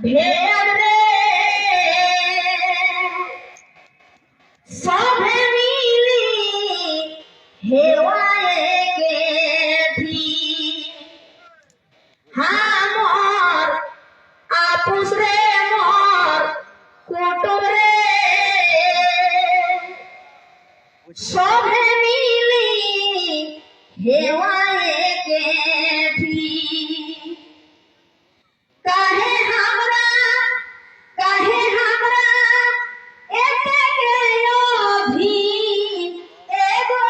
भेड़ रे सभे मिली हेवाए गेठी हमर आपुस रे मोर कुटुम रे सभे मिली हेवाए गेठी काहे हमरा एते के अभी एगो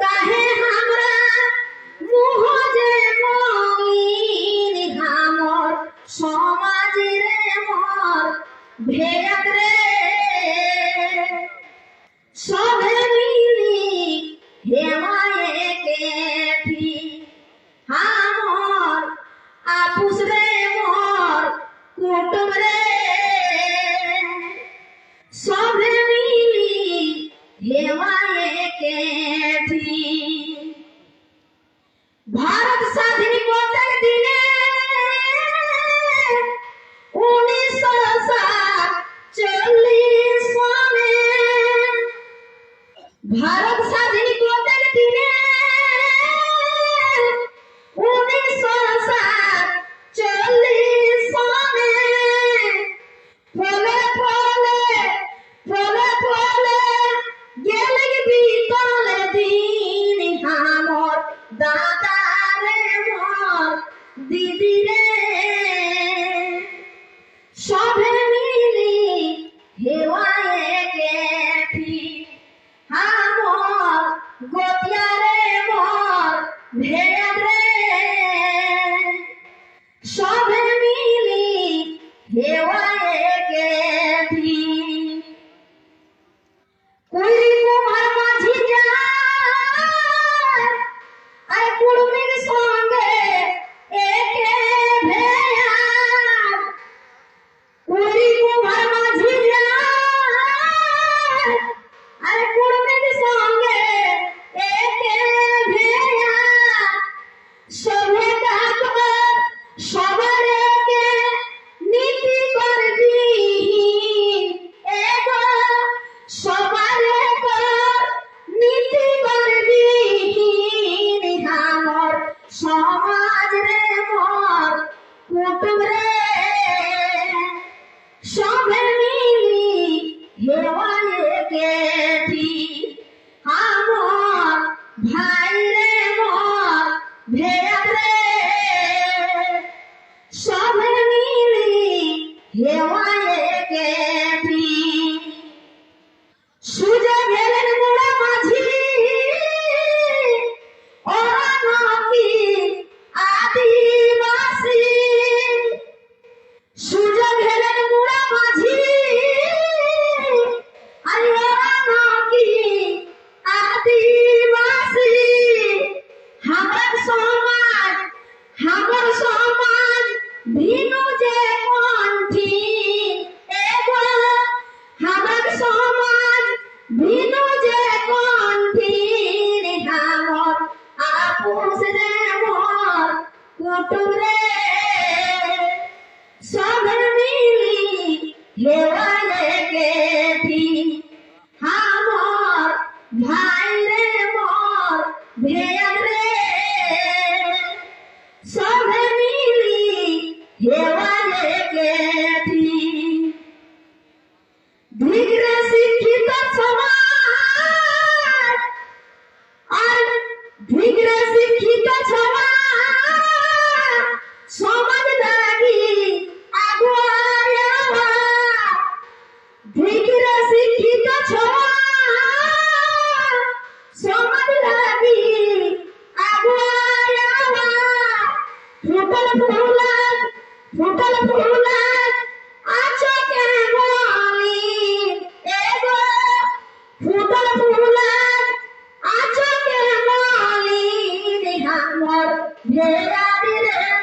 काहे हमरा मुँह जे मलिन हमर समाज रे मोर भेद रे सभे मिली हेवाए गेठी हमर आपुस रे मोर कुटुम रे सभे मिली हेवाए गेठी भारत स्वाधीन होते दिने 1947 में भारत स्वाधीन होते दिने 1947 फले गेल बीतल दिन हमर दादा रे मोर दीदी रे सभे मिली हेवाए गेठी हमर गोतिया रे मोर भेद रे सभे मिली हेवाए गेठी कोई कुमार माझी যায় আর কুড়মির সঙ্গে একে ভেয়া কোই কুমার माझी যায় আর কুড়মির সঙ্গে একে ভেয়া সবে ডাকবার সবার একে নীতি করবি এগো সবার নীতি করবি हमर समाज रे मोर कुटुम रे सभे मिली हेवाए गेठी हमर भाई रे मोर भेद रे सभे मिली हेवाए गेठी सुजा भेलन मुड़ा माझी आदिवासी सुजा भेलन मुड़ा माझी आदिवासी हमर समाज भिनु जे कंठी एगो हमर समाज भिनु जे कंठी हमर आपुस रे मोर कुटुम रे सभे मिली हेवाए गेठी हमर भाई रे मोर भेद रे सभे मिली हेवाए गेठी धिग्र शिक्षित समाज আর ধিগ্র শিক্ষিত সমাজ লাগি আগুয়া ধিগ্র শিক্ষিত সমাজ লাগি আগুয়া ফুটল ফুলাত আছো কে বলি এগো ফুটল ফুলাত আছো কে বলি हमर भेड़ा रे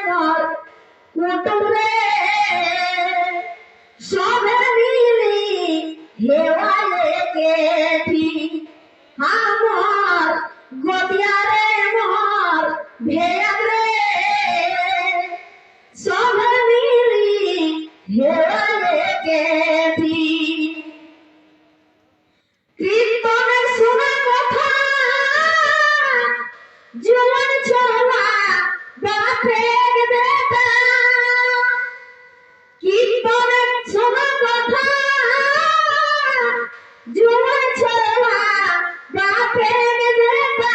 मोर कुटुम रे सभे मिली हेवाए गेठी हमर गोतिया रे मोर भेद रे सभे मिली বাপের বেটা কীর্তনে শোনা কথা জুয়া ছোড়া বাপের বেটা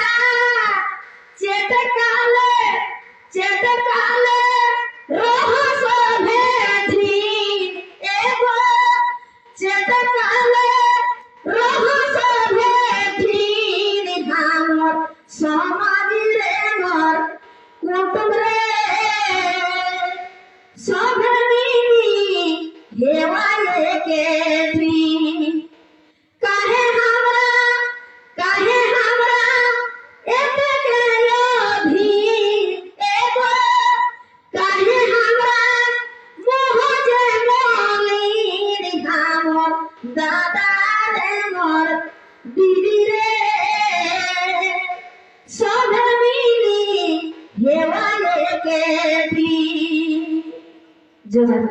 চেটে কালে রহস্য ভেদি এগো চেটে কালে রহস্য ভেদি আমার সমাজ রে মোর কুটুম রে সবে মিলি হেওয়ালে কে কাহে हमरा एते गयो भी एगो काहे हमरा मोह जे मोलीर हमर दादा रे मोर दीदी रे सब मिली हेवाले के भी जोहार।